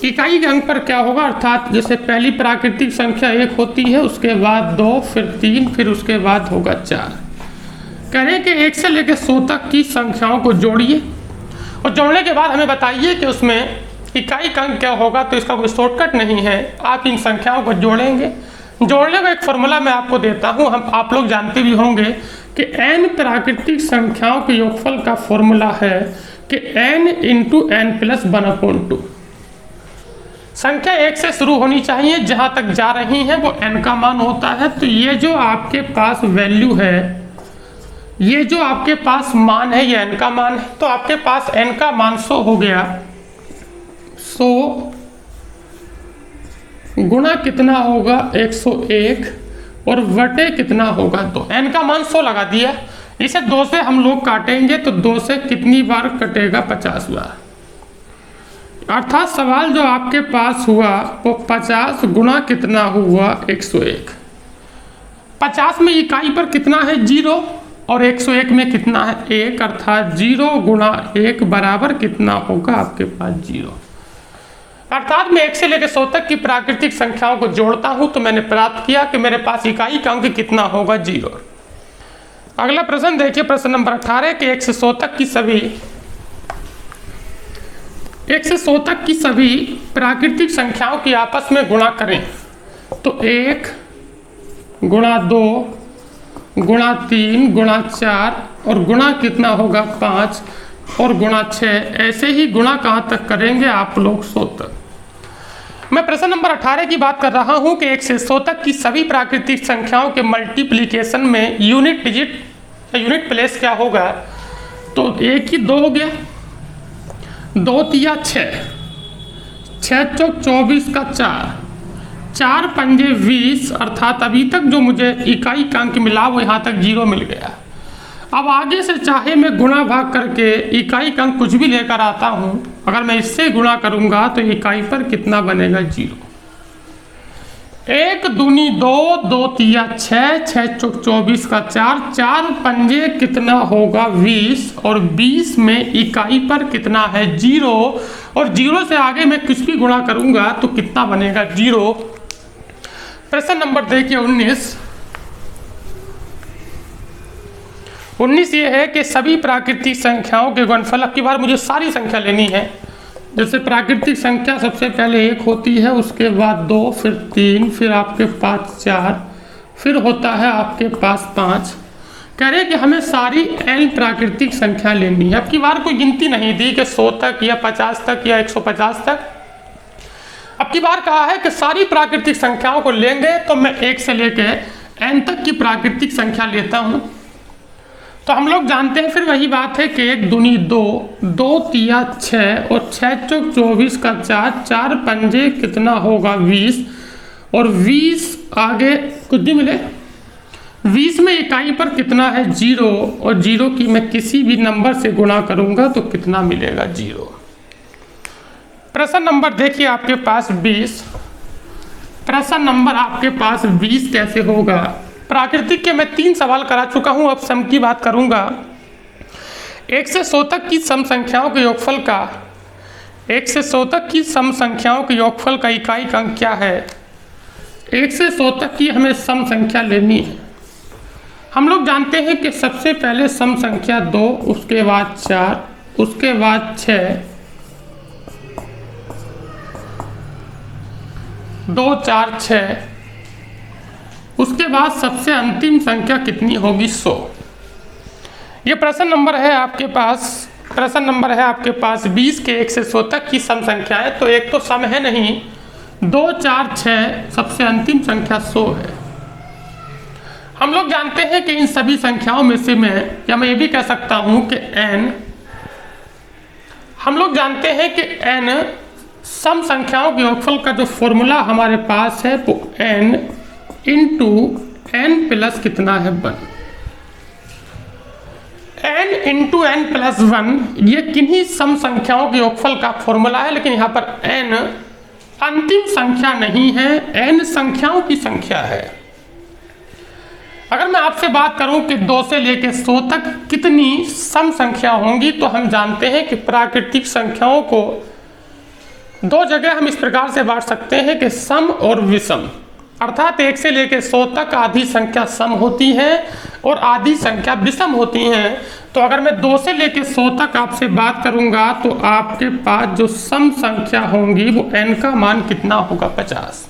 इकाई के अंक पर क्या होगा, अर्थात जैसे पहली प्राकृतिक संख्या 1 होती है, उसके बाद 2, फिर 3, फिर उसके बाद होगा 4। कह रहे हैं कि 1 से लेकर 100 तक की संख्याओं को जोड़िए और जोड़ने के बाद हमें बताइए कि उसमें इकाई का अंक क्या होगा। तो इसका कोई शॉर्टकट नहीं है, आप इन संख्याओं को जोड़ेंगे। जोड़ने का एक फॉर्मूला मैं आपको देता हूं, आप लोग जानते भी होंगे कि n प्राकृतिक संख्याओं के योगफल का फॉर्मूला है कि n × n+1/2। संख्या 1 से शुरू होनी चाहिए, जहां तक जा रही है वो n का मान होता है। तो ये जो आपके पास वैल्यू है, ये जो आपके पास मान है, ये n का मान है। तो आपके पास n का मान 100 हो गया, 100 गुणा कितना होगा 101 और बटे कितना होगा 2। n का मान 100 लगा दिया, इसे 2 से हम लोग काटेंगे तो 2 से कितनी बार कटेगा 50 बार। अर्थात सवाल जो आपके पास हुआ वो 50 गुणा कितना हुआ 101। 50 में इकाई पर कितना है 0 और 101 में कितना है 1, अर्थात 0 गुणा 1 बराबर कितना होगा आपके पास 0। अर्थात मैं 1 से लेकर 100 तक की प्राकृतिक संख्याओं को जोड़ता हूं तो मैंने प्राप्त किया कि मेरे पास इकाई का अंक कितना होगा 0। अगला प्रश्न देखिए, प्रश्न नंबर 18 कि 1 से 100 तक की सभी प्राकृतिक संख्याओं की आपस में गुणा करें। तो 1 गुणा 2 गुणा 3 गुणा 4 और गुणा कितना होगा 5 और गुणा 6, ऐसे ही गुणा कहाँ तक करेंगे आप लोग 100 तक। मैं प्रश्न नंबर 18 की बात कर रहा हूं कि 1 से 100 तक की सभी प्राकृतिक संख्याओं के मल्टीप्लिकेशन में यूनिट डिजिट या यूनिट प्लेस क्या होगा। तो 1 ही 2 हो गया, 2 तिया 6, 6 चौक 24 का 4, 4 पंजे 20, अर्थात अभी तक जो मुझे इकाई का अंक मिला वो यहाँ तक 0 मिल गया। अब आगे से चाहे मैं गुणा भाग करके इकाई का अंक कुछ भी लेकर आता हूं, अगर मैं इससे गुणा करूंगा तो इकाई पर कितना बनेगा 0। 1 दूनी 2, 2 तिया 6, 6 चौक 24 का 4, 4 पंजे कितना होगा 20 और 20 में इकाई पर कितना है 0 और 0 से आगे मैं कुछ भी गुणा करूंगा तो कितना बनेगा 0। प्रश्न नंबर देखिए 19 ये है कि सभी प्राकृतिक संख्याओं के गुणनफल, अब की बार मुझे सारी संख्या लेनी है। जैसे प्राकृतिक संख्या सबसे पहले 1 होती है, उसके बाद 2, फिर 3, फिर आपके पास 4, फिर होता है आपके पास 5। कह रहे कि हमें सारी n प्राकृतिक संख्या लेनी है। अब की बार कोई गिनती नहीं दी कि 100 तक या 50 तक या 150 तक। अब की बार कहा है कि सारी प्राकृतिक संख्याओं को लेंगे, तो मैं 1 से लेकर n तक की प्राकृतिक संख्या लेता हूं। तो हम लोग जानते हैं फिर वही बात है कि 1 दूनी 2, 2 तिया 6 और 6 चौक 24 का 4, 4 पंजे कितना होगा 20 और 20 आगे कुछ भी मिले। 20 में इकाई पर कितना है 0 और 0 की मैं किसी भी नंबर से गुणा करूंगा तो कितना मिलेगा 0। प्रश्न नंबर देखिए आपके पास 20। प्रश्न नंबर आपके पास 20 कैसे होगा। प्राकृतिक के मैं 3 सवाल करा चुका हूं, अब सम की बात करूंगा। 1 से 100 तक की सम संख्याओं के योगफल का, 1 से 100 तक की सम संख्याओं के योगफल का इकाई का अंक क्या है। 1 से 100 तक की हमें सम संख्या लेनी है। हम लोग जानते हैं कि सबसे पहले सम संख्या 2, उसके बाद 4, उसके बाद 6, 2 4 6, उसके बाद सबसे अंतिम संख्या कितनी होगी 100। ये प्रश्न नंबर है आपके पास, प्रश्न नंबर है आपके पास 20 के 1 से 100 तक की सम संख्याएं। तो एक तो सम है नहीं, 2 4 6, सबसे अंतिम संख्या 100 है। हम लोग जानते हैं कि इन सभी संख्याओं में से मैं, या मैं ये भी कह सकता हूं कि n हम लोग जानते हैं कि n सम संख्याओं के योगफल का जो फॉर्मूला हमारे पास है वो n इंटू n प्लस कितना है 1। n इंटू n प्लस 1 ये किन्हीं सम संख्याओं के योगफल का फॉर्मूला है, लेकिन यहाँ पर n अंतिम संख्या नहीं है, n संख्याओं की संख्या है। अगर मैं आपसे बात करूं कि 2 से लेकर 100 तक कितनी सम संख्या होंगी, तो हम जानते हैं कि प्राकृतिक संख्याओं को 2 जगह हम इस प्रकार से बांट सकते हैं कि सम और विषम। अर्थात 1 से लेकर 100 तक आधी संख्या सम होती है और आधी संख्या विषम होती हैं। तो अगर मैं 2 से लेकर 100 तक आपसे बात करूंगा तो आपके पास जो सम संख्या होंगी वो n का मान कितना होगा 50।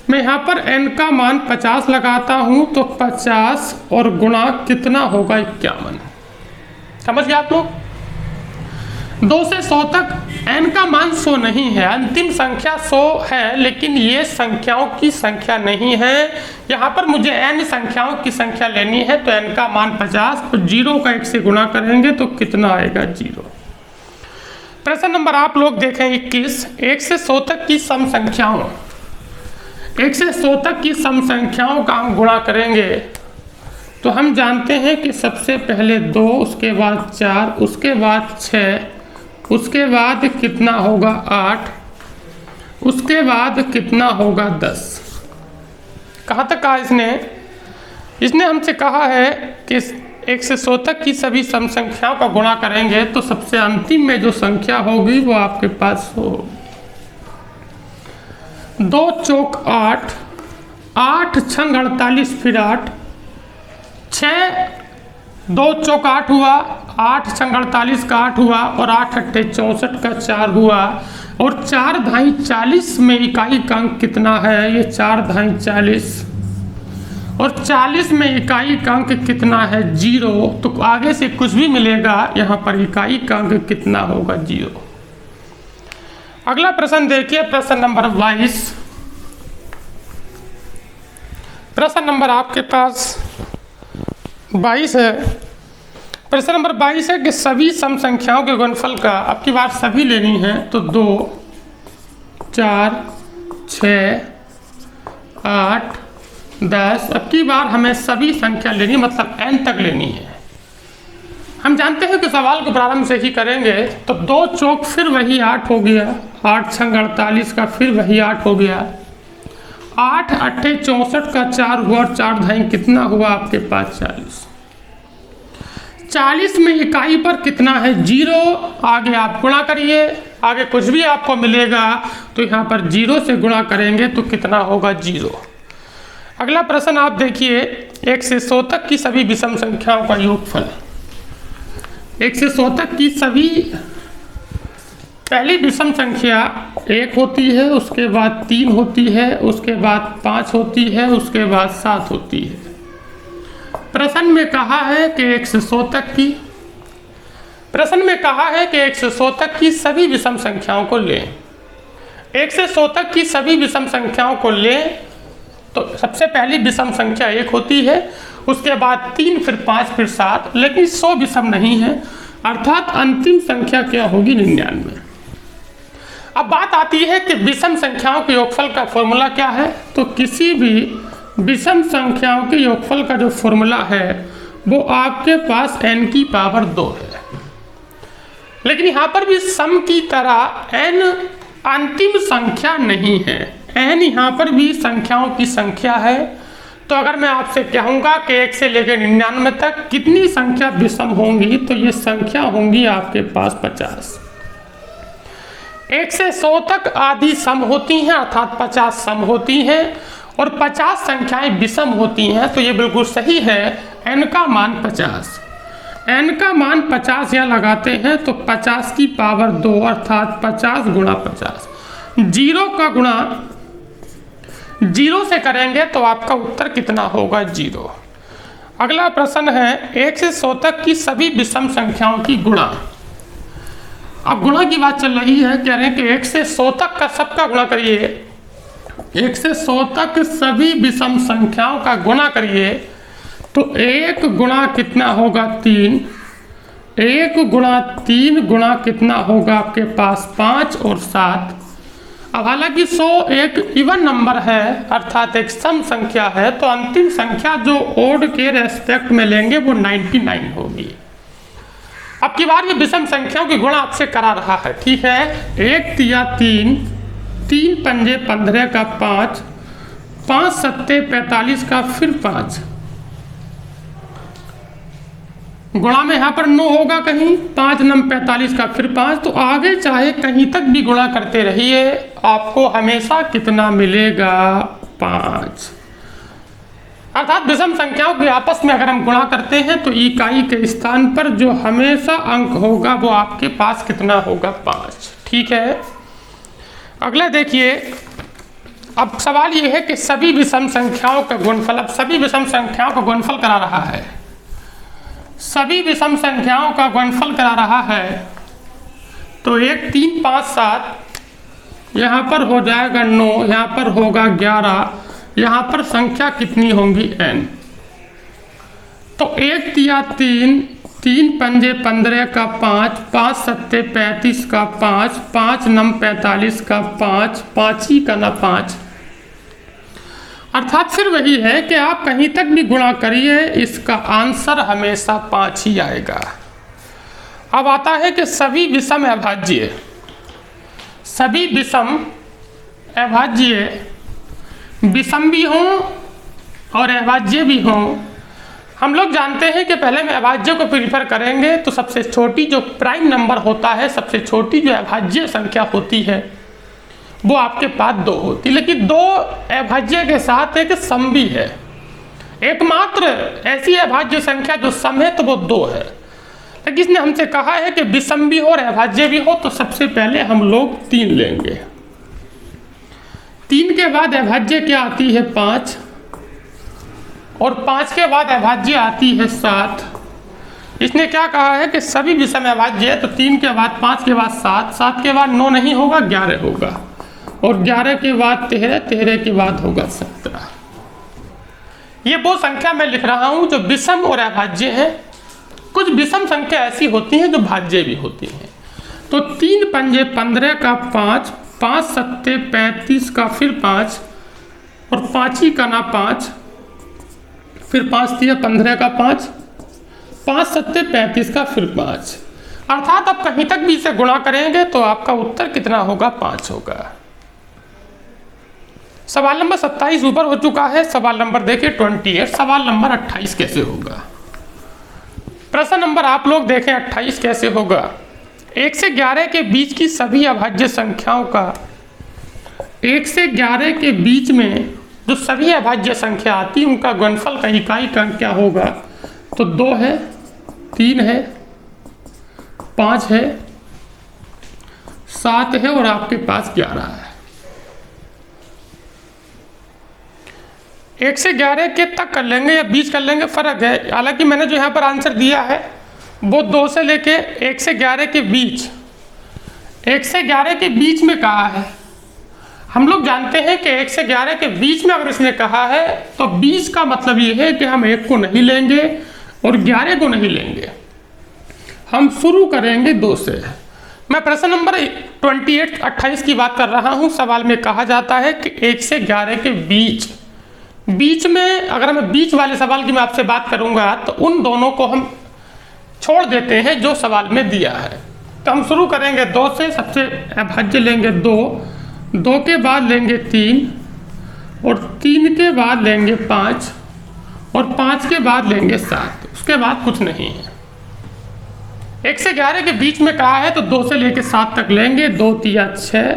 मैं यहाँ पर n का मान 50 लगाता हूँ तो 50 और गुणा कितना होगा 51। समझ गए आप लोग? 2 से 100 तक n का मान 100 नहीं है, अंतिम संख्या 100 है, लेकिन ये संख्याओं की संख्या नहीं है। यहाँ पर मुझे n संख्याओं की संख्या लेनी है तो n का मान 50, तो 0 का 1 से गुणा करेंगे तो कितना आएगा 0। प्रश्न नंबर आप लोग देखें 21। 1 से 100 तक की सम संख्याओं, 1 से 100 तक की सम संख्याओं का हम गुणा करेंगे तो हम जानते हैं कि सबसे पहले 2, उसके बाद 4, उसके बाद 6, उसके बाद कितना होगा 8, उसके बाद कितना होगा 10। कहाँ तक कहा इसने हमसे कहा है कि 1 से 100 तक की सभी सम संख्याओं का गुणा करेंगे तो सबसे अंतिम में जो संख्या होगी वो आपके पास हो 2 चौक 8, 8 छंग 48 फिर 8, 6 2 चौक 8 हुआ, 8 छंग 48 का 8 हुआ और 8 अट्ठे 64 का 4 हुआ और 4 धाई 40 में इकाई का अंक कितना है, ये 4 धाई 40 और 40 में इकाई का अंक कितना है 0। तो आगे से कुछ भी मिलेगा, यहाँ पर इकाई का अंक कितना होगा 0। अगला प्रश्न देखिए, प्रश्न नंबर 22। प्रश्न नंबर आपके पास 22 है। प्रश्न नंबर 22 है कि सभी सम संख्याओं के गुणनफल का, अब की बार सभी लेनी है तो 2, 4, 6, 8, 10, अब की बार हमें सभी संख्या लेनी, मतलब n तक लेनी है। हम जानते हैं कि सवाल को प्रारंभ से ही करेंगे तो 2 चौक फिर वही 8 हो गया, 8 छंग 48 का फिर वही 8 हो गया, 8 अट्ठे 64 का 4 हुआ और 4 धाई कितना हुआ आपके पास 40। 40 में इकाई पर कितना है 0, आगे आप गुणा करिए, आगे कुछ भी आपको मिलेगा तो यहाँ पर 0 से गुणा करेंगे तो कितना होगा 0। अगला प्रश्न आप देखिए, 1 से 100 तक की सभी विषम संख्याओं का योगफल। 1 से 100 तक की सभी, पहली विषम संख्या 1 होती है, उसके बाद 3 होती है, उसके बाद 5 होती है, उसके बाद 7 होती है। प्रश्न में कहा है कि 1 से 100 तक की, प्रश्न में कहा है कि 1 से 100 तक की सभी विषम संख्याओं को लें। 1 से 100 तक की सभी विषम संख्याओं को लें तो सबसे पहली विषम संख्या 1 होती है, उसके बाद 3, फिर 5, फिर 7, लेकिन 100 विषम नहीं है, अर्थात अंतिम संख्या क्या होगी 99। अब बात आती है कि विषम संख्याओं के योगफल का फॉर्मूला क्या है, तो किसी भी विषम संख्याओं के योगफल का जो फॉर्मूला है वो आपके पास n की पावर 2 है। लेकिन यहाँ पर भी सम की तरह n अंतिम संख्या नहीं है, n यहाँ पर भी संख्याओं की संख्या है। तो अगर मैं आपसे कहूँगा कि 1 से लेकर 99 तक कितनी संख्या विषम होंगी, तो ये संख्या होंगी आपके पास 50। 1 से 100 तक आधी सम होती हैं, अर्थात 50 सम होती हैं और 50 संख्याएं विषम होती हैं, तो ये बिल्कुल सही है। n का मान 50, n का मान 50 यहाँ लगाते हैं तो 50 की पावर 2 अर्थात 50 गुणा 50। 0 का गुणा 0 से करेंगे तो आपका उत्तर कितना होगा 0। अगला प्रश्न है 1 से 100 तक की सभी विषम संख्याओं की गुणा। अब गुणा की बात चल रही है, कह रहे हैं कि 1 से 100 तक का सबका गुणा करिए, 1 से 100 तक सभी विषम संख्याओं का गुणा करिए तो 1 गुणा कितना होगा 3, 1 गुणा 3 गुणा कितना होगा आपके पास 5 और 7। अब हालांकि 100 एक इवन नंबर है अर्थात एक सम संख्या है, तो अंतिम संख्या जो ओड के रेस्पेक्ट में लेंगे वो 99 होगी। अब की बार ये विषम संख्याओं की गुणा आपसे करा रहा है, ठीक है। 1 तिया 3, 3 पंजे 15 का 5, 5 सत्ते 45 का फिर 5, गुणा में यहाँ पर 9 होगा कहीं, 5 नम 45 का फिर 5। तो आगे चाहे कहीं तक भी गुणा करते रहिए, आपको हमेशा कितना मिलेगा 5। अर्थात विषम संख्याओं के आपस में अगर हम गुणा करते हैं तो इकाई के स्थान पर जो हमेशा अंक होगा वो आपके पास कितना होगा 5, ठीक है। अगला देखिए, अब सवाल ये है कि सभी विषम संख्याओं का गुणनफल, अब सभी विषम संख्याओं का गुणनफल करा रहा है, सभी विषम संख्याओं का गुणनफल करा रहा है। तो 1 3 5 7 यहाँ पर हो जाएगा 9, यहाँ पर होगा 11, यहाँ पर संख्या कितनी होंगी n। तो 1 तिया 3, 3 पंजे 15 का 5, 5 सत्ते 35 का 5, 5 नम 45 का 5, 5 ही का ना 5। अर्थात फिर वही है कि आप कहीं तक भी गुणा करिए, इसका आंसर हमेशा 5 ही आएगा। अब आता है कि सभी विषम अभाज्य, सभी विषम अभाज्य विषम भी हों और अभाज्य भी हों। हम लोग जानते हैं कि पहले में अभाज्य को प्रीफर करेंगे, तो सबसे छोटी जो प्राइम नंबर होता है, सबसे छोटी जो अभाज्य संख्या होती है वो आपके पास 2 होती। लेकिन 2 अभाज्य के साथ एक सम भी है, एकमात्र ऐसी अभाज्य संख्या जो सम है तो वो 2 है। लेकिन इसने हमसे कहा है कि विषम भी हो और अभाज्य भी हो, तो सबसे पहले हम लोग 3 लेंगे। 3 के बाद अभाज्य क्या आती है 5, और 5 के बाद अभाज्य आती है 7। इसने क्या कहा है कि सभी विषम अभाज्य है, तो 3 के बाद 5 के बाद 7, 7 के बाद 9 नहीं होगा 11 होगा, और 11 के बाद 13, 13 के बाद होगा 17। ये वो संख्या मैं लिख रहा हूं जो विषम और अभाज्य है। कुछ विषम संख्या ऐसी होती हैं जो भाज्य भी होती हैं। तो 3 पंजे 15 का 5, 5 सत्ते 35 का फिर 5, और 5 ही का ना 5, फिर 5 तिया 15 का 5, 5 सत्ते 35 का फिर 5। अर्थात आप कहीं तक भी इसे गुणा करेंगे तो आपका उत्तर कितना होगा 5 होगा। सवाल नंबर 27 ऊपर हो चुका है। सवाल नंबर देखिए 28, सवाल नंबर 28 कैसे होगा। प्रश्न नंबर आप लोग देखें 28 कैसे होगा। 1 से 11 के बीच की सभी अभाज्य संख्याओं का, 1 से 11 के बीच में जो सभी अभाज्य संख्या आती है उनका गुणनफल का इकाई का क्या होगा। तो 2 है, 3 है, 5 है, 7 है और आपके पास 11 है। 1 से 11 के तक कर लेंगे या 20 कर लेंगे, फर्क है। हालांकि मैंने जो यहाँ पर आंसर दिया है वो 2 से लेके 1 से 11 के बीच, 1 से 11 के बीच में कहा है। हम लोग जानते हैं कि 1 से 11 के बीच में अगर इसने कहा है तो 20 का मतलब ये है कि हम 1 को नहीं लेंगे और 11 को नहीं लेंगे, हम शुरू करेंगे 2 से। मैं प्रश्न नंबर 28 की बात कर रहा हूँ। सवाल में कहा जाता है कि 1 से 11 के बीच में, अगर मैं बीच वाले सवाल की मैं आपसे बात करूंगा तो उन दोनों को हम छोड़ देते हैं जो सवाल में दिया है। तो हम शुरू करेंगे 2 से, सबसे अभाज्य लेंगे 2, 2 के बाद लेंगे 3, और 3 के बाद लेंगे 5, और 5 के बाद लेंगे 7, उसके बाद कुछ नहीं है। 1 से 11 के बीच में कहा है तो 2 से लेके 7 तक लेंगे। 2 तिया 6,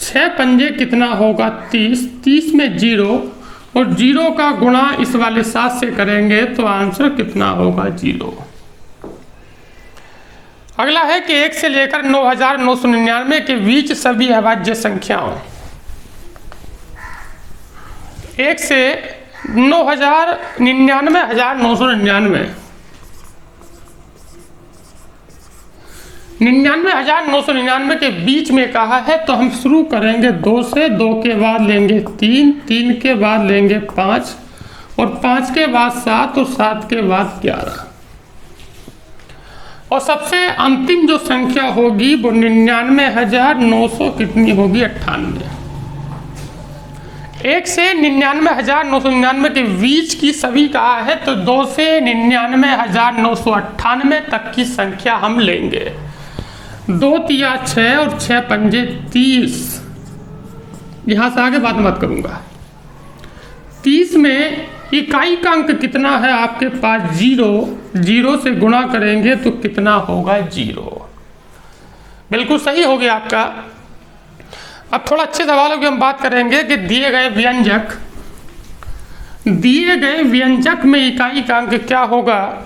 6 पंजे कितना होगा 30, 30 में 0, और 0 का गुणा इस वाले 7 से करेंगे तो आंसर कितना होगा 0। अगला है कि 1 से लेकर 9999 के बीच सभी अभाज्य संख्याओं, 1 से 999999 9999 के बीच में कहा है तो हम शुरू करेंगे 2 से। 2 के बाद लेंगे 3, 3 के बाद लेंगे 5, और 5 के बाद 7, और 7 के बाद 11। और सबसे अंतिम जो संख्या होगी वो 99,900 कितनी होगी? 98। 1 से 99,999 के बीच की सभी कहा है, तो 2 से 99,998 तक की संख्या हम लेंगे। 2 तिया 6 और 6 पंजे 30। यहां से आगे बात मत करूंगा। 30 में इकाई का अंक कितना है आपके पास? 0। 0 से गुणा करेंगे तो कितना होगा? 0। बिल्कुल सही हो गया आपका। अब थोड़ा अच्छे सवालों की हम बात करेंगे कि दिए गए व्यंजक में इकाई का अंक क्या होगा?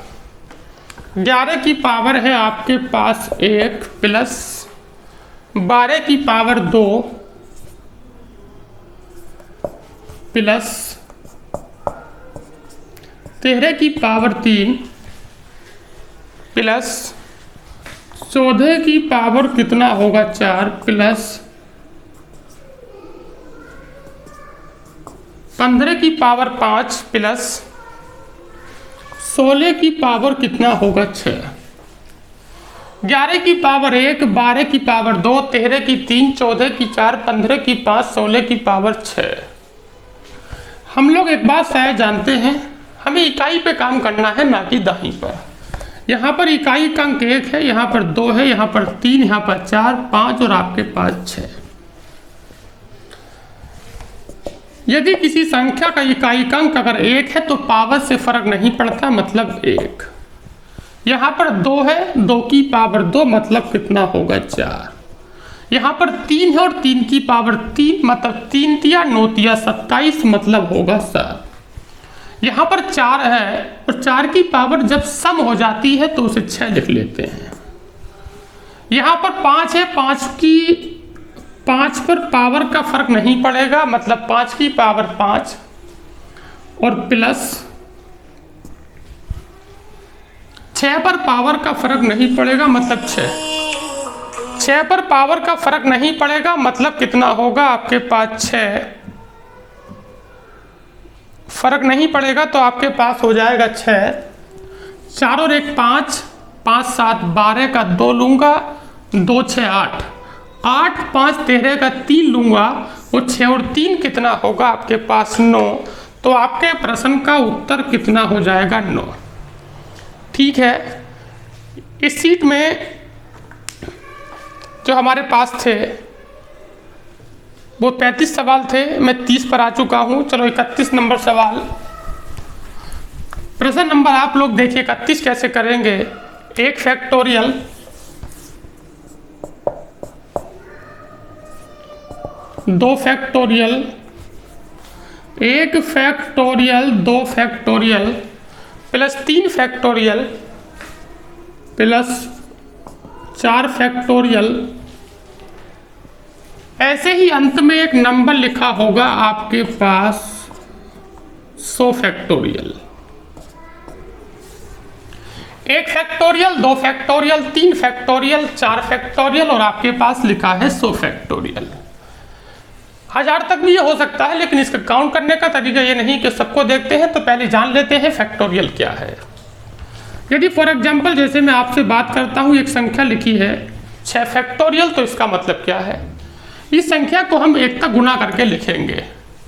11 की पावर है आपके पास 1 प्लस 12 की पावर 2 प्लस 13 की पावर 3 प्लस 14 की पावर कितना होगा? 4 प्लस 15 की पावर 5 प्लस 16 की पावर कितना होगा? 6। 11 की पावर 1, 12 की पावर 2, 13 की 3, 14 की 4, 15 की 5, 16 की पावर 6। हम लोग एक बात शायद जानते हैं, हमें इकाई पे काम करना है, ना कि दही पर। यहाँ पर इकाई का अंक 1 है, यहाँ पर 2 है, यहाँ पर 3, यहाँ पर 4, 5 और आपके पास 6। यदि किसी संख्या का इकाई का अंक अगर 1 है तो पावर से फर्क नहीं पड़ता, मतलब 1। यहाँ पर 2 है, 2 की पावर 2 मतलब कितना होगा? 4। यहाँ पर 3 है और 3 की पावर 3 मतलब 3 तिया 9 तिया 27 मतलब होगा 7। यहाँ पर 4 है और 4 की पावर जब सम हो जाती है तो उसे 6 लिख लेते हैं। यहाँ पर 5 है, 5 पर पावर का फर्क नहीं पड़ेगा, मतलब 5 की पावर 5 और प्लस 6 पर पावर का फर्क नहीं पड़ेगा, मतलब 6 पर पावर का फर्क नहीं पड़ेगा, मतलब कितना होगा आपके पास? 6 फर्क नहीं पड़ेगा तो आपके पास हो जाएगा 6। 4 और 1 5, 5 7 12 का 2 लूंगा, 2 6 8, 8 5 13 का 3 लूंगा, वो 6 और 3 कितना होगा आपके पास? 9। तो आपके प्रश्न का उत्तर कितना हो जाएगा? 9। ठीक है। इस सीट में जो हमारे पास थे वो 35 सवाल थे, मैं 30 पर आ चुका हूं। चलो 31 नंबर सवाल। प्रश्न नंबर आप लोग देखिए 31 कैसे करेंगे। 1 factorial 2 factorial 1 factorial 2 factorial plus 3 factorial plus 4 factorial, ऐसे ही अंत में एक नंबर लिखा होगा आपके पास 100 factorial. 1 factorial 2 factorial 3 factorial 4 factorial और आपके पास लिखा है 100 फैक्टोरियल। 1000 तक भी ये हो सकता है, लेकिन इसका काउंट करने का तरीका ये नहीं कि सबको देखते हैं, तो पहले जान लेते हैं फैक्टोरियल क्या है। यदि फॉर एग्जाम्पल जैसे मैं आपसे बात करता हूँ, एक संख्या लिखी है 6 फैक्टोरियल, तो इसका मतलब क्या है? इस संख्या को हम 1 तक गुणा करके लिखेंगे।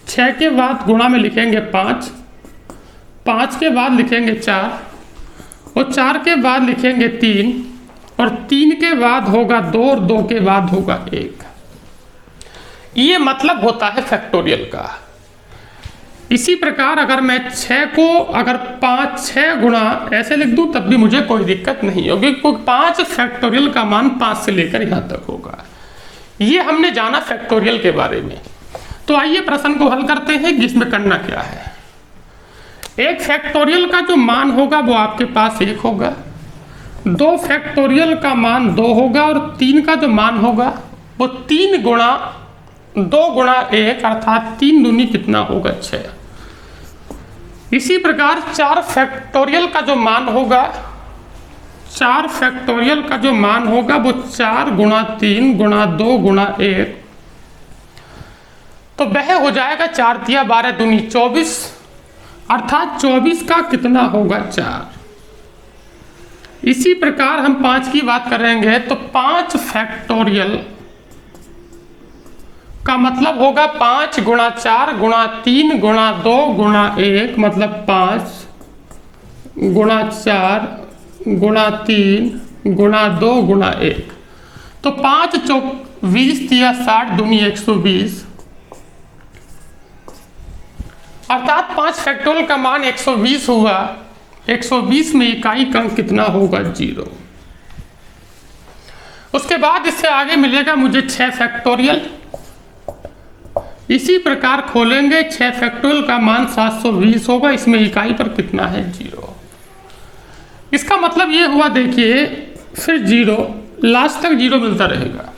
6 के बाद गुणा में लिखेंगे 5, 5 के बाद लिखेंगे 4 और 4 के बाद लिखेंगे 3 और 3 के बाद होगा 2 और 2 के बाद होगा 1। ये मतलब होता है फैक्टोरियल का। इसी प्रकार अगर मैं 6 को अगर 5 6 गुणा ऐसे लिख दूं तब भी मुझे कोई दिक्कत नहीं होगी, क्योंकि 5 फैक्टोरियल का मान 5 से लेकर यहाँ तक होगा। ये हमने जाना फैक्टोरियल के बारे में। तो आइए प्रश्न को हल करते हैं, जिसमें करना क्या है। 1 फैक्टोरियल का जो मान होगा वो आपके पास 1 होगा, 2 फैक्टोरियल का मान 2 होगा और 3 का जो मान होगा वो 3 गुणा 2 गुणा 1 अर्थात 3 दूनी कितना होगा? 6। इसी प्रकार 4 फैक्टोरियल का जो मान होगा, 4 फैक्टोरियल का जो मान होगा वो 4 गुणा 3 गुणा 2 गुणा 1, तो वह हो जाएगा 4 तिया 12 दूनी 24 अर्थात 24 का कितना होगा? 4। इसी प्रकार हम 5 की बात करेंगे तो 5 फैक्टोरियल का मतलब होगा 5 गुणा 4 गुणा 3 गुणा 2 गुणा 1, मतलब 5 गुणा 4 गुणा 3 गुणा 2 गुणा 1। तो 5 चौक 20 या 60 दूनी 120, अर्थात 5 फैक्टोरियल का मान 120 हुआ। 120 में इकाई अंक कितना होगा? 0। उसके बाद इससे आगे मिलेगा मुझे 6 फैक्टोरियल। इसी प्रकार खोलेंगे, 6 फैक्टोरियल का मान 720 होगा। इसमें इकाई पर कितना है? 0। इसका मतलब ये हुआ, देखिए फिर 0, लास्ट तक 0 मिलता रहेगा।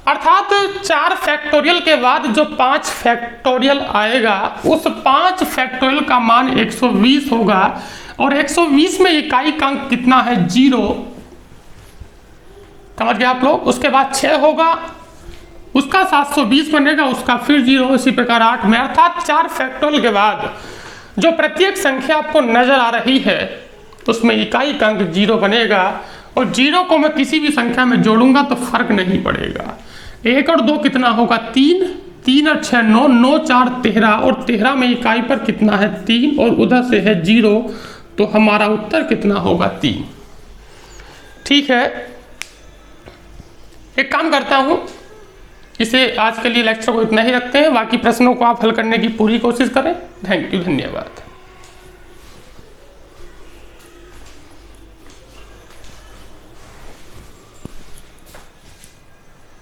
अर्थात 4 फैक्टोरियल के बाद जो 5 फैक्टोरियल आएगा, उस 5 फैक्टोरियल का मान 120 होगा और 120 में इकाई का अंक कितना है? 0। समझ गए आप लोग? उसके बाद 6 होगा, उसका 720 बनेगा, उसका फिर 0। इसी प्रकार 8 में, अर्थात 4 फैक्टोरियल के बाद जो प्रत्येक संख्या आपको नजर आ रही है उसमें इकाई का अंक 0 बनेगा। और 0 को मैं किसी भी संख्या में जोड़ूंगा तो फर्क नहीं पड़ेगा। 1 और 2 कितना होगा? 3, 3 और 6 9, 9 4 13, और 13 में इकाई पर कितना है? 3, और उधर से है 0, तो हमारा उत्तर कितना होगा? 3। ठीक है, एक काम करता हूं, इसे आज के लिए लेक्चर को इतना ही रखते हैं। बाकी प्रश्नों को आप हल करने की पूरी कोशिश करें। थैंक यू, धन्यवाद।